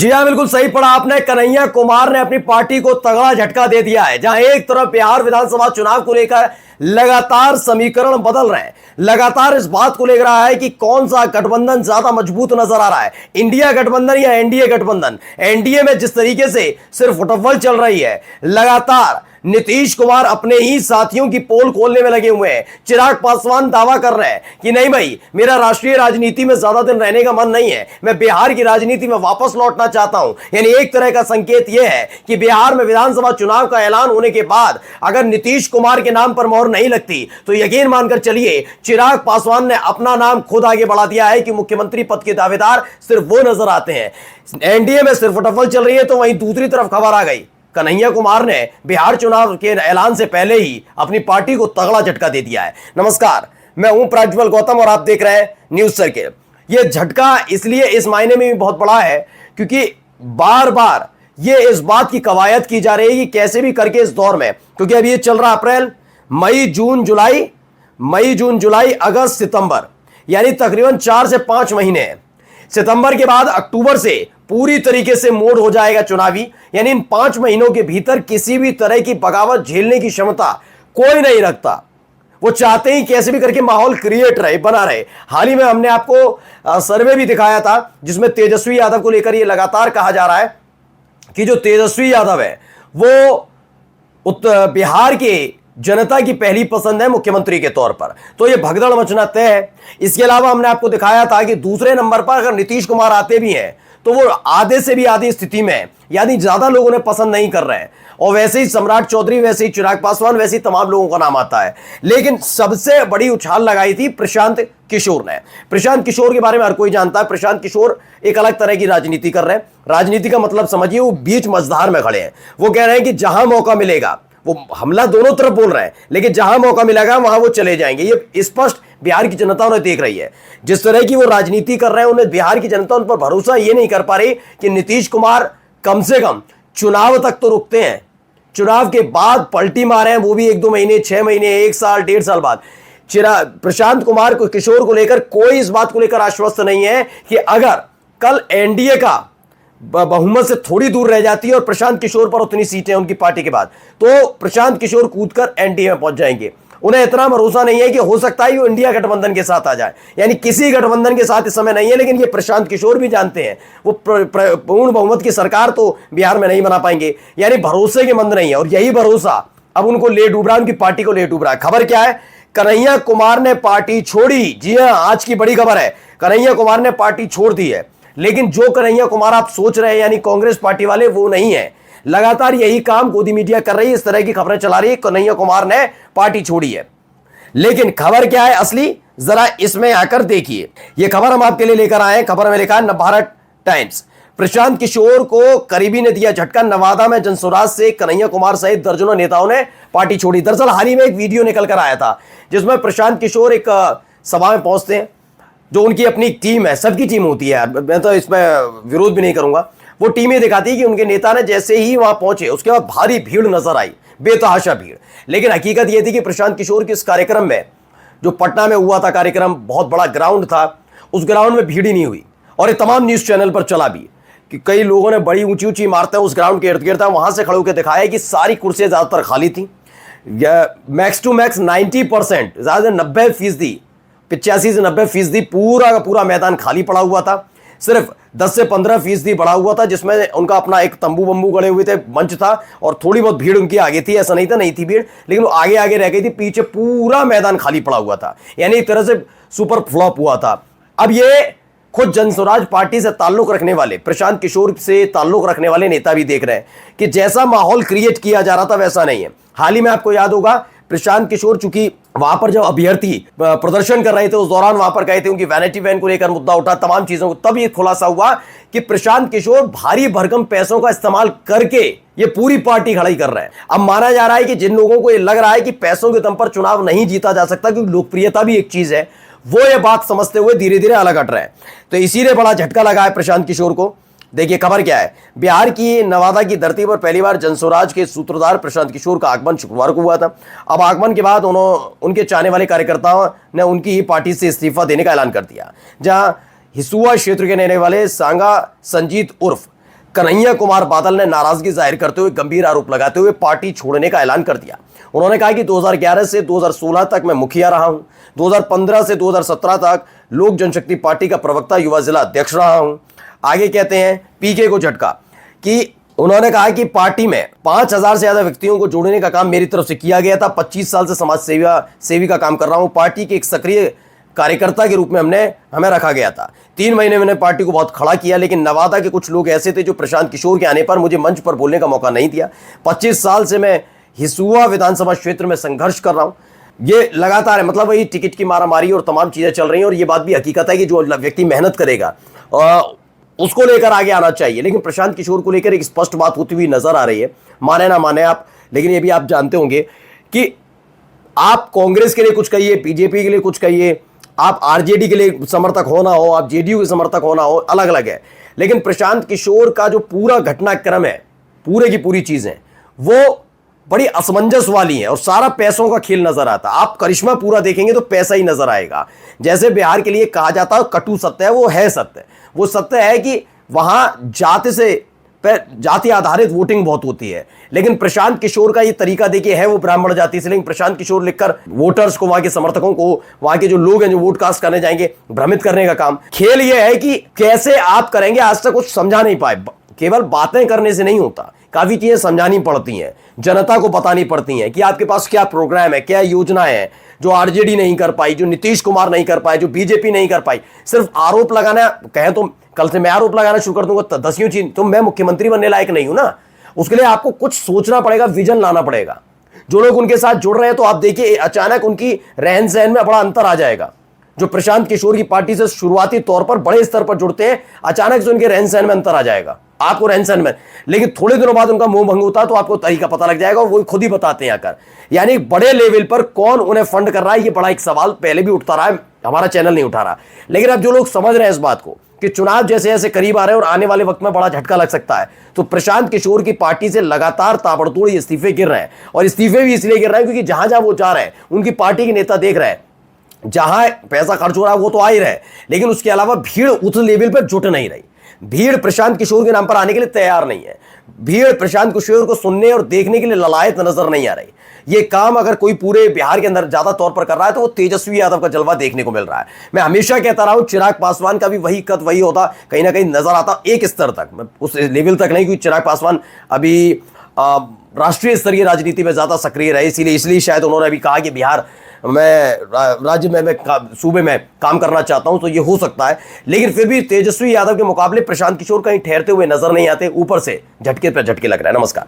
जी हाँ, बिल्कुल सही पढ़ा आपने। कन्हैया कुमार ने अपनी पार्टी को तगड़ा झटका दे दिया है। जहां एक तरफ बिहार विधानसभा चुनाव को लेकर लगातार समीकरण बदल रहे हैं, लगातार इस बात को लेकर रहा है कि कौन सा गठबंधन ज्यादा मजबूत नजर आ रहा है, इंडिया गठबंधन या एनडीए गठबंधन। एनडीए में जिस तरीके से सिर्फ फुटबॉल चल रही है, लगातार नीतीश कुमार अपने ही साथियों की पोल खोलने में लगे हुए हैं। चिराग पासवान दावा कर रहे हैं कि नहीं भाई, मेरा राष्ट्रीय राजनीति में ज्यादा दिन रहने का मन नहीं है, मैं बिहार की राजनीति में वापस लौटना चाहता हूं। यानी एक तरह का संकेत यह है कि बिहार में विधानसभा चुनाव का ऐलान होने के बाद अगर नीतीश कुमार के नाम पर मोहर नहीं लगती तो यकीन मानकर चलिए, चिराग पासवान ने अपना नाम खुद आगे बढ़ा दिया है कि मुख्यमंत्री पद के दावेदार सिर्फ वो नजर आते हैं। एनडीए में सिर्फ टफल चल रही है, तो वहीं दूसरी तरफ खबर आ गई, कन्हैया कुमार ने बिहार चुनाव के ऐलान से पहले ही अपनी पार्टी को तगड़ा झटका दे दिया है। नमस्कार, मैं हूं प्रज्वल गौतम और आप देख रहे हैं न्यूज सर्किल। यह झटका इसलिए इस मायने में भी बहुत बड़ा है क्योंकि बार बार ये इस बात की कवायद की जा रही है कि कैसे भी करके इस दौर में, क्योंकि अभी ये चल रहा अप्रैल, मई जून जुलाई अगस्त सितंबर, यानी तकरीबन 4 से 5 महीने हैं। सितंबर के बाद अक्टूबर से पूरी तरीके से मोड हो जाएगा चुनावी। यानी इन 5 महीनों के भीतर किसी भी तरह की बगावत झेलने की क्षमता कोई नहीं रखता। वो चाहते ही कैसे भी करके माहौल क्रिएट रहे, बना रहे। हाल ही में हमने आपको सर्वे भी दिखाया था जिसमें तेजस्वी यादव को लेकर ये लगातार कहा जा रहा है कि जो तेजस्वी यादव है वो बिहार के जनता की पहली पसंद है मुख्यमंत्री के तौर पर, तो यह भगदड़ मचना तय है। इसके अलावा हमने आपको दिखाया था कि दूसरे नंबर पर अगर नीतीश कुमार आते भी हैं तो वो आधे से भी आधी स्थिति में है, यानी ज्यादा लोग उन्हें पसंद नहीं कर रहे हैं। और वैसे ही सम्राट चौधरी, वैसे ही चिराग पासवान, वैसे ही तमाम लोगों का नाम आता है। लेकिन सबसे बड़ी उछाल लगाई थी प्रशांत किशोर ने। प्रशांत किशोर के बारे में हर कोई जानता है। प्रशांत किशोर एक अलग तरह की राजनीति कर रहे हैं। राजनीति का मतलब समझिए, वो बीच मझधार में खड़े हैं। वो कह रहे हैं कि जहां मौका मिलेगा, वो हमला दोनों तरफ बोल रहे हैं, लेकिन जहां मौका मिलेगा वहां वो चले जाएंगे। ये स्पष्ट बिहार की जनता उन्हें देख रही है। जिस तरह की वो राजनीति कर रहे हैं, उन्हें बिहार की जनता उन पर भरोसा ये नहीं कर पा रही कि नीतीश कुमार कम से कम चुनाव तक तो रुकते हैं, चुनाव के बाद पलटी मारे हैं, वो भी 1-2 महीने, 6 महीने, 1 साल, 1.5 साल बाद। प्रशांत कुमार को, किशोर को लेकर कोई इस बात को लेकर आश्वस्त नहीं है कि अगर कल एनडीए का बहुमत से थोड़ी दूर रह जाती है और प्रशांत किशोर पर उतनी सीटें उनकी पार्टी के बाद, तो प्रशांत किशोर कूदकर एनडीए में पहुंच जाएंगे। उन्हें इतना भरोसा नहीं है कि हो सकता है वो इंडिया गठबंधन के साथ आ जाए, यानी किसी गठबंधन के साथ इस समय नहीं है। लेकिन ये प्रशांत किशोर भी जानते हैं वो पूर्ण बहुमत की सरकार तो बिहार में नहीं बना पाएंगे, यानी भरोसे के मंद नहीं है। और यही भरोसा अब उनको ले डूब रहा है, उनकी पार्टी को ले डूब रहा है। खबर क्या है? कन्हैया कुमार ने पार्टी छोड़ी। जी हां, आज की बड़ी खबर है, कन्हैया कुमार ने पार्टी छोड़ दी है। लेकिन जो कन्हैया कुमार आप सोच रहे हैं, यानी कांग्रेस पार्टी वाले, वो नहीं है। लगातार यही काम गोदी मीडिया कर रही है, इस तरह की खबरें चला रही है कन्हैया कुमार ने पार्टी छोड़ी है। लेकिन खबर क्या है असली, जरा इसमें आकर देखिए। यह खबर हम आपके लिए लेकर आए हैं। खबर में लिखा है नवभारत टाइम्स, प्रशांत किशोर को करीबी ने दिया झटका। नवादा में जनसुराज से कन्हैया कुमार सहित दर्जनों नेताओं ने पार्टी छोड़ी। दरअसल हाल ही में एक वीडियो निकल कर आया था जिसमें प्रशांत किशोर एक सभा में पहुंचते हैं। जो उनकी अपनी टीम है, सबकी टीम होती है, मैं तो इसमें विरोध भी नहीं करूंगा, वो टीमें दिखाती है कि उनके नेता ने जैसे ही वहां पहुंचे उसके बाद भारी भीड़ नजर आई, बेतहाशा भीड़। लेकिन हकीकत यह थी कि प्रशांत किशोर के इस कार्यक्रम में, जो पटना में हुआ था कार्यक्रम, बहुत बड़ा ग्राउंड था, उस ग्राउंड में भीड़ ही नहीं हुई। और ये तमाम न्यूज चैनल पर चला भी कि कई लोगों ने बड़ी ऊंची ऊंची इमारतें उस ग्राउंड के इर्द गिर्द था, वहां से खड़े होकर दिखाया कि सारी कुर्सियां ज्यादातर खाली थी। मैक्स टू मैक्स 90%, ज्यादा 90%, 85 से 90% पूरा का पूरा मैदान खाली पड़ा हुआ था। सिर्फ 10 से 15% बढ़ा हुआ था जिसमें उनका अपना एक तंबू बंबू गड़े हुए थे, मंच था, और थोड़ी बहुत भीड़ उनकी आगे थी। ऐसा नहीं था नहीं थी भीड़, लेकिन वो आगे आगे रह गई थी, पीछे पूरा मैदान खाली पड़ा हुआ था। यानी एक तरह से सुपर फ्लॉप हुआ था। अब ये खुद जनस्वराज पार्टी से ताल्लुक रखने वाले, प्रशांत किशोर से ताल्लुक रखने वाले नेता भी देख रहे हैं कि जैसा माहौल क्रिएट किया जा रहा था वैसा नहीं है। हाल ही में आपको याद होगा, प्रशांत किशोर चूंकि वहां पर जब अभ्यर्थी प्रदर्शन कर रहे थे उस दौरान वहां पर गए थे, उनकी वैनिटी वैन को लेकर मुद्दा उठा, तमाम चीजों को, तब ये खुलासा हुआ कि प्रशांत किशोर भारी भरकम पैसों का इस्तेमाल करके ये पूरी पार्टी खड़ी कर रहे हैं। अब माना जा रहा है कि जिन लोगों को ये लग रहा है कि पैसों के दम पर चुनाव नहीं जीता जा सकता क्योंकि लोकप्रियता भी एक चीज है, वो ये बात समझते हुए धीरे धीरे अलग हट रहे हैं। तो इसीलिए बड़ा झटका लगा है प्रशांत किशोर को। देखिए खबर क्या है, बिहार की नवादा की धरती पर पहली बार जनस्वराज के सूत्रधार प्रशांत किशोर का आगमन शुक्रवार को हुआ था। अब आगमन के बाद उनके चाहने वाले कार्यकर्ताओं ने उनकी ही पार्टी से इस्तीफा देने का ऐलान कर दिया। जहां हिसुआ क्षेत्र के रहने वाले सांगा संजीत उर्फ कन्हैया कुमार बादल ने नाराजगी जाहिर करते हुए गंभीर आरोप लगाते हुए पार्टी छोड़ने का ऐलान कर दिया। उन्होंने कहा कि 2011 से 2016 तक मैं मुखिया रहा हूं, 2015 से 2017 तक लोक जनशक्ति पार्टी का प्रवक्ता युवा जिला अध्यक्ष रहा हूं। आगे कहते हैं पीके को झटका कि उन्होंने कहा कि पार्टी में 5000 से ज्यादा व्यक्तियों को जोड़ने का काम मेरी तरफ से किया गया था। 25 साल से समाज सेवी का काम कर रहा हूं। पार्टी के एक सक्रिय कार्यकर्ता के रूप में हमें रखा गया था। 3 महीने मैंने पार्टी को बहुत खड़ा किया, लेकिन नवादा के कुछ लोग ऐसे थे जो प्रशांत किशोर के आने पर मुझे मंच पर बोलने का मौका नहीं दिया। 25 साल से मैं हिसुआ विधानसभा क्षेत्र में संघर्ष कर रहा हूं। ये लगातार है, मतलब वही टिकट की मारामारी और तमाम चीजें चल रही हैं। और ये बात भी हकीकत है कि जो व्यक्ति मेहनत करेगा उसको लेकर आगे आना चाहिए। लेकिन प्रशांत किशोर को लेकर एक स्पष्ट बात होती हुई नजर आ रही है, माने ना माने आप, लेकिन ये भी आप जानते होंगे कि आप कांग्रेस के लिए कुछ कहिए, बीजेपी के लिए कुछ कहिए, आप आरजेडी के लिए समर्थक होना हो, आप जेडीयू के समर्थक होना हो, अलग अलग है। लेकिन प्रशांत किशोर का जो पूरा घटनाक्रम है, पूरे की पूरी चीजें वो बड़ी असमंजस वाली है और सारा पैसों का खेल नजर आता है। आप करिश्मा पूरा देखेंगे तो पैसा ही नजर आएगा। जैसे बिहार के लिए कहा जाता है कटु सत्य है, वो है सत्य। वो सत्य है कि वहां जाति आधारित वोटिंग बहुत होती है। लेकिन प्रशांत किशोर का ये तरीका देखिए है वो ब्राह्मण जाति से, लेकिन प्रशांत किशोर लिखकर वोटर्स को, वहां के समर्थकों को, वहां के जो लोग हैं जो वोट कास्ट करने जाएंगे, भ्रमित करने का काम। खेल ये है कि कैसे आप करेंगे। आज तक कुछ समझा नहीं पाए। केवल बातें करने से नहीं होता, काफी चीजें समझानी पड़ती हैं, जनता को बतानी पड़ती हैं कि आपके पास क्या प्रोग्राम है, क्या योजनाएं हैं जो आरजेडी नहीं कर पाई, जो नीतीश कुमार नहीं कर पाए, जो बीजेपी नहीं कर पाई। सिर्फ आरोप लगाना कहें तो कल से मैं आरोप लगाना शुरू कर दूंगा 10वीं चीज, तो मैं मुख्यमंत्री बनने लायक नहीं हूं ना। उसके लिए आपको कुछ सोचना पड़ेगा, विजन लाना पड़ेगा। जो लोग उनके साथ जुड़ रहे हैं तो आप देखिए अचानक उनकी रहन सहन में बड़ा अंतर आ जाएगा। जो प्रशांत किशोर की पार्टी से शुरुआती तौर पर बड़े स्तर पर जुड़ते हैं, अचानक से उनके रहन सहन में अंतर आ जाएगा, आपको रहन सहन में। लेकिन थोड़े दिनों बाद उनका मुंह भंग होता है तो आपको तरीका पता लग जाएगा और वो खुद ही बताते हैं आकर। यानी बड़े लेवल पर कौन उन्हें फंड कर रहा है, ये बड़ा एक सवाल पहले भी उठता रहा है, हमारा चैनल नहीं उठा रहा। लेकिन अब जो लोग समझ रहे हैं इस बात को कि चुनाव जैसे जैसे करीब आ रहे हैं और आने वाले वक्त में बड़ा झटका लग सकता है, तो प्रशांत किशोर की पार्टी से लगातार ताबड़तोड़ इस्तीफे गिर रहे हैं। और इस्तीफे भी इसलिए गिर रहे हैं क्योंकि जहां जहां वो जा रहे हैं उनकी पार्टी के नेता देख रहे हैं जहां पैसा खर्च हो रहा है वो तो आ ही रहे, लेकिन उसके अलावा भीड़ उस लेवल पर जुट नहीं रही। भीड़ प्रशांत किशोर के नाम पर आने के लिए तैयार नहीं है। भीड़ प्रशांत किशोर को सुनने और देखने के लिए ललायत नजर नहीं आ रही। ये काम अगर कोई पूरे बिहार के अंदर ज्यादा तौर पर कर रहा है तो वो तेजस्वी यादव का जलवा देखने को मिल रहा है। मैं हमेशा कहता रहा हूं चिराग पासवान का भी वही कद वही होता, कहीं ना कहीं नजर आता एक स्तर तक, उस लेवल तक नहीं, क्योंकि चिराग पासवान अभी राष्ट्रीय स्तरीय राजनीति में ज्यादा सक्रिय रहे, इसलिए शायद उन्होंने अभी कहा कि बिहार मैं राज्य में मैं सूबे में काम करना चाहता हूं, तो ये हो सकता है। लेकिन फिर भी तेजस्वी यादव के मुकाबले प्रशांत किशोर कहीं ठहरते हुए नजर नहीं आते, ऊपर से झटके पर झटके लग रहा है। नमस्कार।